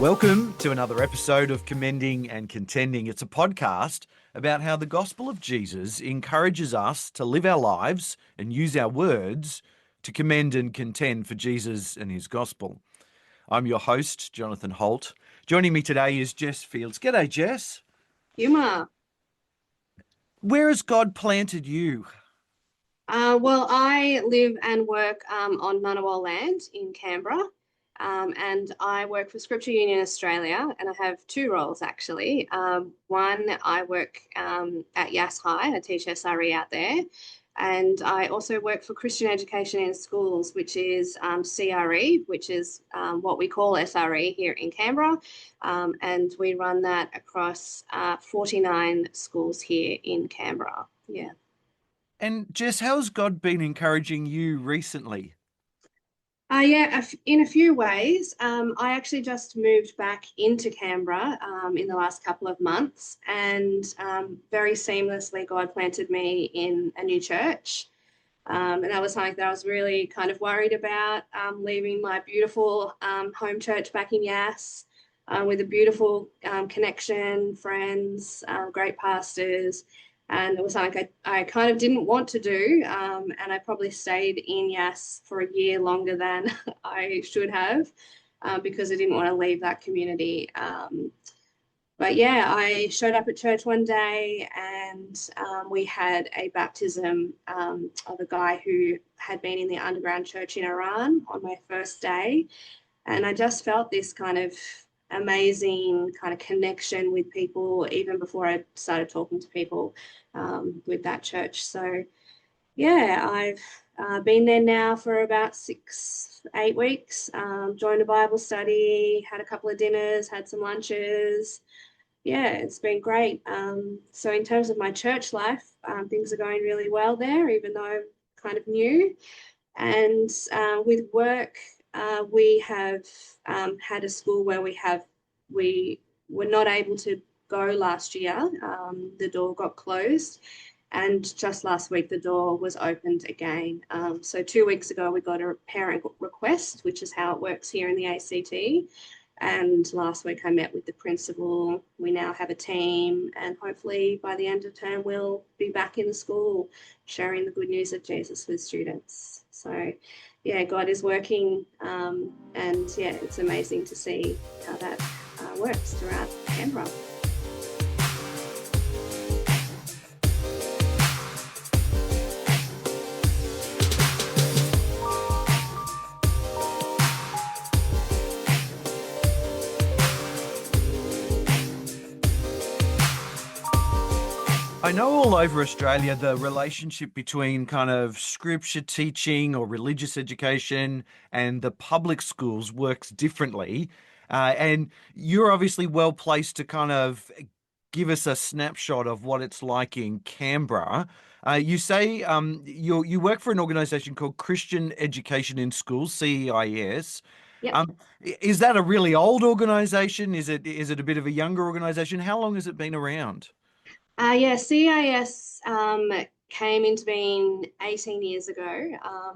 Welcome to another episode of Commending and Contending. It's a podcast about how the gospel of Jesus encourages us to live our lives and use our words to commend and contend for Jesus and his gospel. I'm your host, Jonathan Holt. Joining me today is Jess Fields. G'day, Jess. Humour. Where has God planted you? Well, I live and work on Ngunnawal land in Canberra, and I work for Scripture Union Australia, and I have two roles actually. One, I work at Yass High, I teach SRE out there, and I also work for Christian Education in Schools, which is CRE, which is what we call SRE here in Canberra, and we run that across 49 schools here in Canberra. Yeah. And Jess, how's God been encouraging you recently? In a few ways. I actually just moved back into Canberra in the last couple of months, and very seamlessly, God planted me in a new church. And that was something that I was really kind of worried about, leaving my beautiful home church back in Yass with a beautiful connection, friends, great pastors. And it was something I kind of didn't want to do. And I probably stayed in Yass for a year longer than I should have because I didn't want to leave that community. But yeah, I showed up at church one day and we had a baptism of a guy who had been in the underground church in Iran on my first day. And I just felt this kind of amazing kind of connection with people even before I started talking to people with that church. So yeah, I've been there now for about 8 weeks, joined a Bible study, had a couple of dinners, had some lunches. Yeah, it's been great. So in terms of my church life, things are going really well there, even though I'm kind of new. And with work, we have had a school where we were not able to go last year. The door got closed. And just last week, the door was opened again. So 2 weeks ago, we got a parent request, which is how it works here in the ACT. And last week I met with the principal. We now have a team, and hopefully by the end of term we'll be back in the school sharing the good news of Jesus with students. So yeah, God is working, and yeah, it's amazing to see how that works throughout Canberra. I know all over Australia, the relationship between kind of scripture teaching or religious education and the public schools works differently. And you're obviously well placed to kind of give us a snapshot of what it's like in Canberra. You say you work for an organisation called Christian Education in Schools, CEIS. Yep. Is that a really old organisation? Is it a bit of a younger organisation? How long has it been around? Yeah, CIS came into being 18 years ago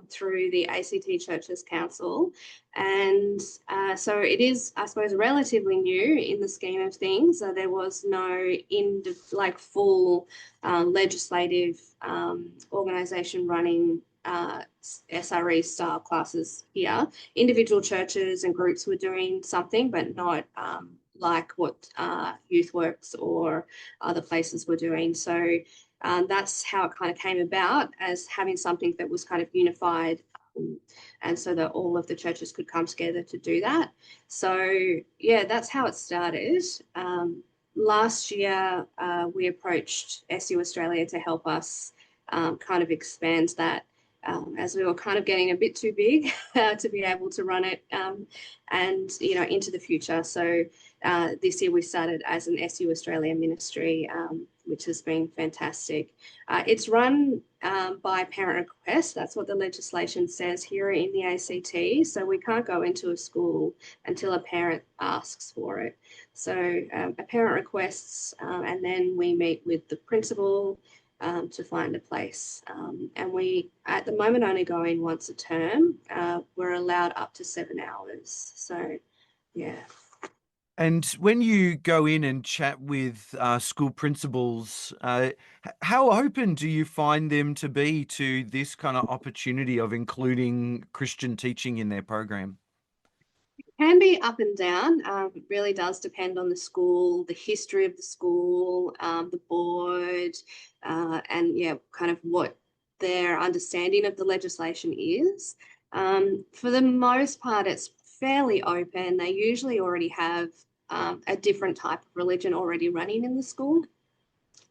through the ACT Churches Council. And so it is, I suppose, relatively new in the scheme of things. There was no full legislative organisation running SRE style classes here. Individual churches and groups were doing something, but not like what YouthWorks or other places were doing. So that's how it kind of came about, as having something that was kind of unified, and so that all of the churches could come together to do that. So yeah, that's how it started. Last year, we approached SU Australia to help us kind of expand that, as we were kind of getting a bit too big to be able to run it, and into the future. So this year we started as an SU Australia ministry, which has been fantastic. It's run by parent request. That's what the legislation says here in the ACT. So we can't go into a school until a parent asks for it. So a parent requests, and then we meet with the principal to find a place. And we, at the moment, only go in once a term. We're allowed up to 7 hours. So, yeah. And when you go in and chat with school principals, how open do you find them to be to this kind of opportunity of including Christian teaching in their program? Can be up and down. It really does depend on the school, the history of the school, the board, and yeah, kind of what their understanding of the legislation is. For the most part, it's fairly open. They usually already have a different type of religion already running in the school.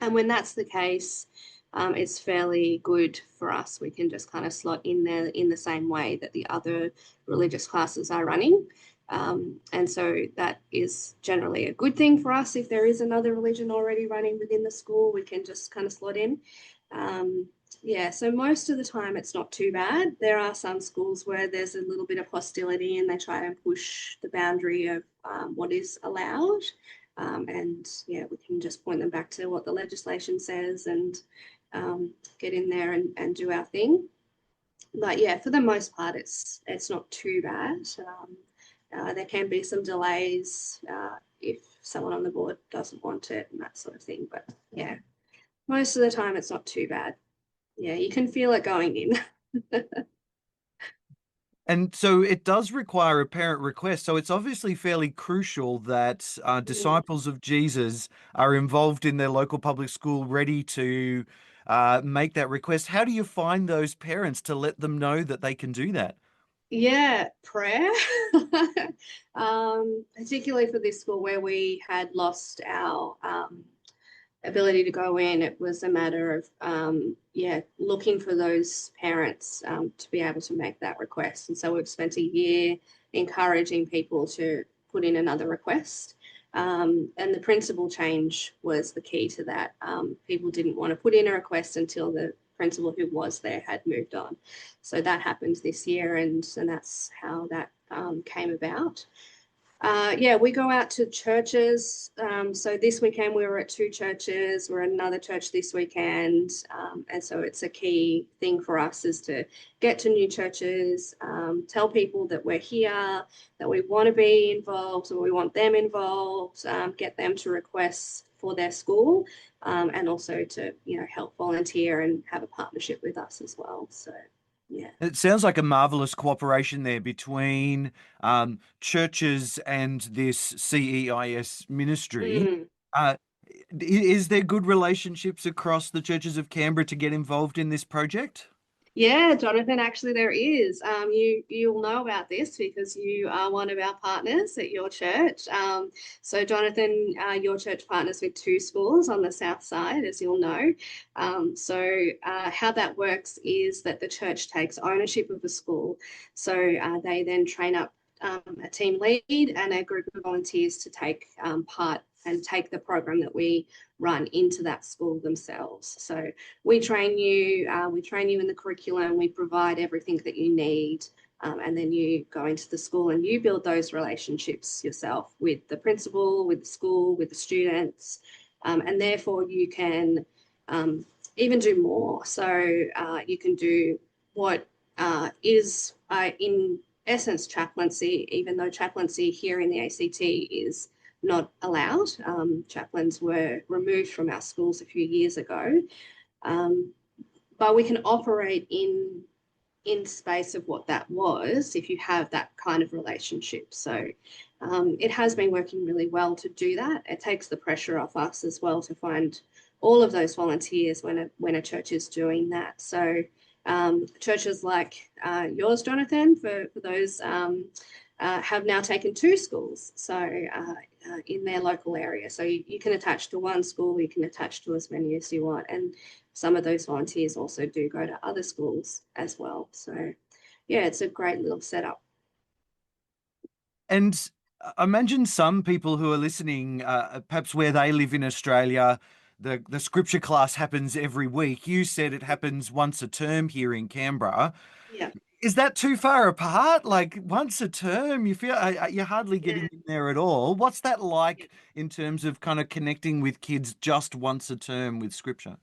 And when that's the case, it's fairly good for us. We can just kind of slot in there in the same way that the other religious classes are running. And so that is generally a good thing for us. If there is another religion already running within the school, we can just kind of slot in. Um, yeah, so most of the time it's not too bad. There are some schools where there's a little bit of hostility and they try and push the boundary of what is allowed. And yeah, we can just point them back to what the legislation says and get in there and do our thing. But yeah, for the most part, it's not too bad. There can be some delays if someone on the board doesn't want it and that sort of thing. But yeah, most of the time it's not too bad. Yeah, you can feel it going in. And so it does require a parent request. So it's obviously fairly crucial that Mm. disciples of Jesus are involved in their local public school, ready to make that request. How do you find those parents to let them know that they can do that? Yeah, prayer. Particularly for this school where we had lost our ability to go in, it was a matter of yeah, looking for those parents to be able to make that request. And so we've spent a year encouraging people to put in another request. And the principal change was the key to that. People didn't want to put in a request until the principal who was there had moved on. So that happened this year, and that's how that came about. Yeah, we go out to churches. So this weekend we were at two churches. We're at another church this weekend. And so it's a key thing for us is to get to new churches, tell people that we're here, that we want to be involved or we want them involved, get them to request for their school, and also to, help volunteer and have a partnership with us as well. So, yeah. It sounds like a marvelous cooperation there between churches and this CEIS ministry. Mm. Uh, is there good relationships across the churches of Canberra to get involved in this project? Yeah, Jonathan, actually there is. You'll know about this because you are one of our partners at your church. So Jonathan, your church partners with two schools on the south side, as you'll know. How that works is that the church takes ownership of the school. So they then train up a team lead and a group of volunteers to take part and take the program that we run into that school themselves. So we train you in the curriculum, we provide everything that you need, and then you go into the school and you build those relationships yourself with the principal, with the school, with the students, and therefore you can even do more. So you can do what is in essence chaplaincy, even though chaplaincy here in the ACT is not allowed. Chaplains were removed from our schools a few years ago. Um, but we can operate in space of what that was if you have that kind of relationship. So it has been working really well to do that. It takes the pressure off us as well to find all of those volunteers when a church is doing that. So churches like yours, Jonathan, for those have now taken two schools. So in their local area. So you can attach to one school, you can attach to as many as you want. And some of those volunteers also do go to other schools as well. So yeah, it's a great little setup. And I imagine some people who are listening, perhaps where they live in Australia, the scripture class happens every week. You said it happens once a term here in Canberra. Yeah. Is that too far apart? Like once a term, you feel you're hardly Yeah. getting in there at all. What's that like in terms of kind of connecting with kids just once a term with scripture?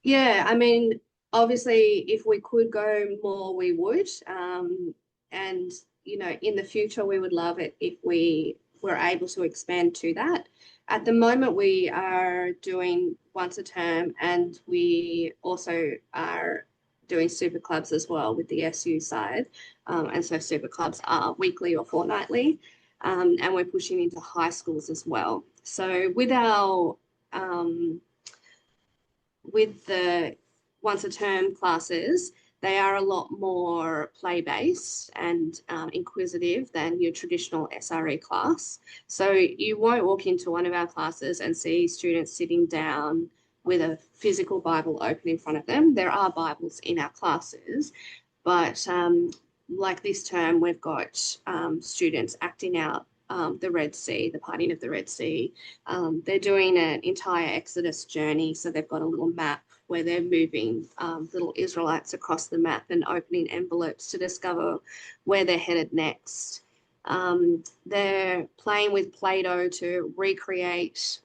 Yeah, I mean, obviously, if we could go more, we would. And, in the future, we would love it if we we're able to expand to that. At the moment, we are doing once a term, and we also are doing super clubs as well with the SU side. And so super clubs are weekly or fortnightly, and we're pushing into high schools as well. So um, with the once a term classes, they are a lot more play based and inquisitive than your traditional SRE class. So you won't walk into one of our classes and see students sitting down with a physical Bible open in front of them. There are Bibles in our classes, but like this term, we've got students acting out the Red Sea, the parting of the Red Sea. They're doing an entire Exodus journey. So they've got a little map where they're moving little Israelites across the map and opening envelopes to discover where they're headed next. They're playing with Play-Doh to recreate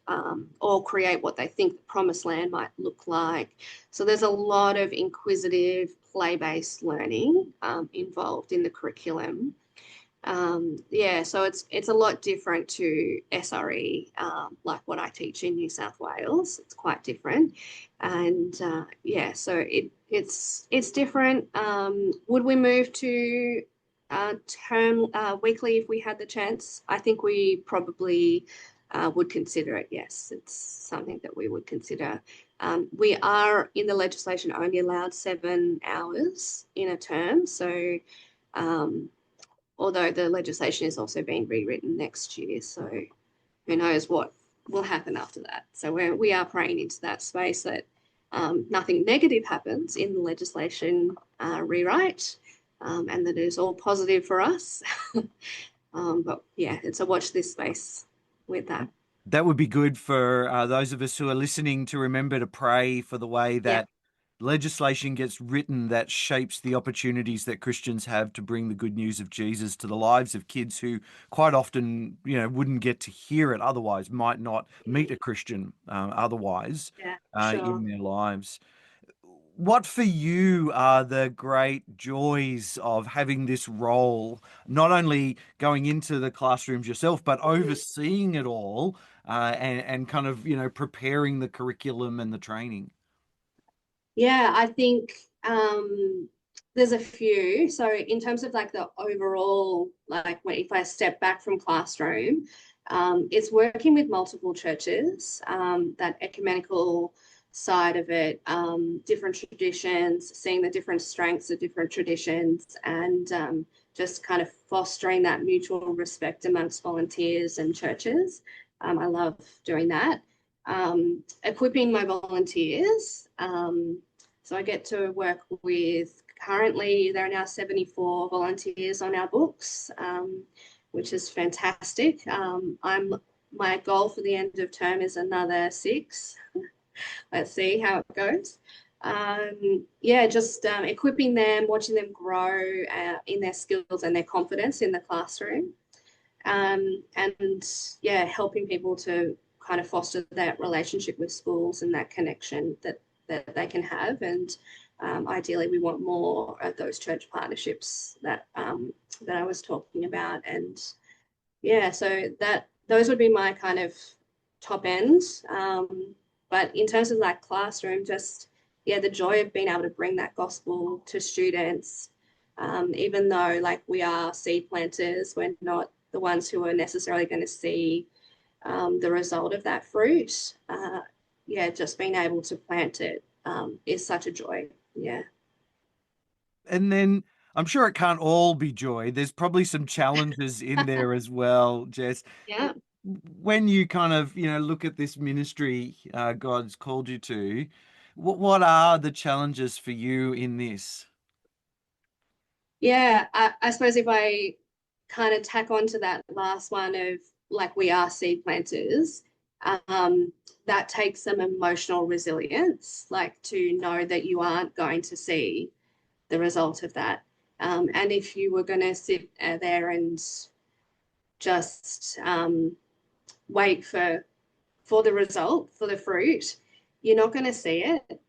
or create what they think the promised land might look like. So there's a lot of inquisitive play-based learning involved in the curriculum. Yeah, so it's a lot different to SRE, like what I teach in New South Wales. It's quite different, and yeah, so it's different. Would we move to term weekly if we had the chance? I think we probably would consider it. Yes, it's something that we would consider. We are in the legislation only allowed 7 hours in a term, so. Although the legislation is also being rewritten next year. So who knows what will happen after that. So we are praying into that space that nothing negative happens in the legislation rewrite, and that it is all positive for us. But yeah, it's a watch this space with that. That would be good for those of us who are listening to remember to pray for the way Yeah, that legislation gets written that shapes the opportunities that Christians have to bring the good news of Jesus to the lives of kids who quite often, wouldn't get to hear it otherwise, might not meet a Christian otherwise yeah, sure. in their lives. What for you are the great joys of having this role, not only going into the classrooms yourself, but Mhm. overseeing it all and kind of, preparing the curriculum and the training? Yeah, I think there's a few. So in terms of like the overall, like if I step back from classroom, it's working with multiple churches, that ecumenical side of it, different traditions, seeing the different strengths of different traditions, and just kind of fostering that mutual respect amongst volunteers and churches. I love doing that. Equipping my volunteers. So I get to work with, currently there are now 74 volunteers on our books, which is fantastic. My goal for the end of term is another 6. Let's see how it goes. Yeah, just equipping them, watching them grow in their skills and their confidence in the classroom. And yeah, helping people to kind of foster that relationship with schools and that connection that they can have. And ideally, we want more of those church partnerships that I was talking about. And yeah, so that those would be my kind of top end. But in terms of like classroom, just yeah, the joy of being able to bring that gospel to students, even though like we are seed planters, we're not the ones who are necessarily going to see the result of that fruit. Yeah, just being able to plant it is such a joy. Yeah. And then I'm sure it can't all be joy. There's probably some challenges in there as well, Jess. Yeah. When you kind of, look at this ministry God's called you to, what are the challenges for you in this? Yeah, I suppose if I kind of tack on to that last one of like we are seed planters, um, that takes some emotional resilience, like to know that you aren't going to see the result of that. And if you were going to sit there and just wait for the result, for the fruit, you're not going to see it.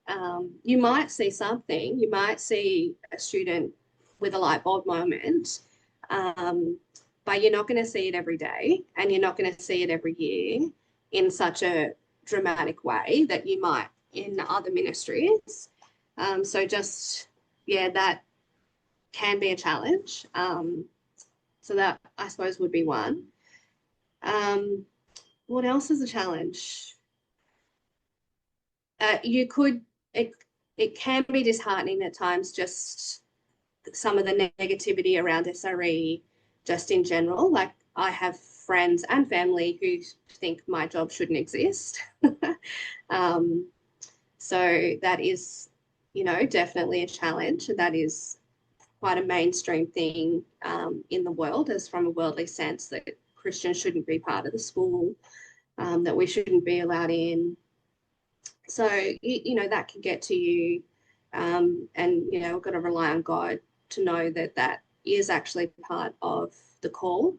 You might see something. You might see a student with a light bulb moment, um, but you're not going to see it every day, and you're not going to see it every year in such a dramatic way that you might in other ministries. So just, yeah, that can be a challenge. So that, I suppose, would be one. What else is a challenge? You could, it can be disheartening at times, just some of the negativity around SRE just in general. Like, I have friends and family who think my job shouldn't exist. So that is, definitely a challenge. That is quite a mainstream thing in the world, as from a worldly sense, that Christians shouldn't be part of the school, that we shouldn't be allowed in. So, that can get to you. And, we've got to rely on God to know that that is actually part of the call.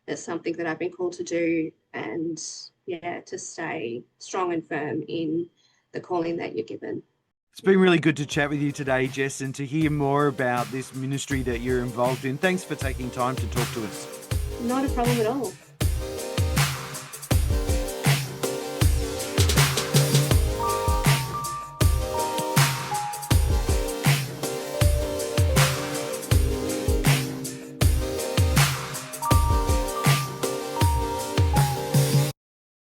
It's something that I've been called to do, and, yeah, to stay strong and firm in the calling that you're given. It's been really good to chat with you today, Jess, and to hear more about this ministry that you're involved in. Thanks for taking time to talk to us. Not a problem at all.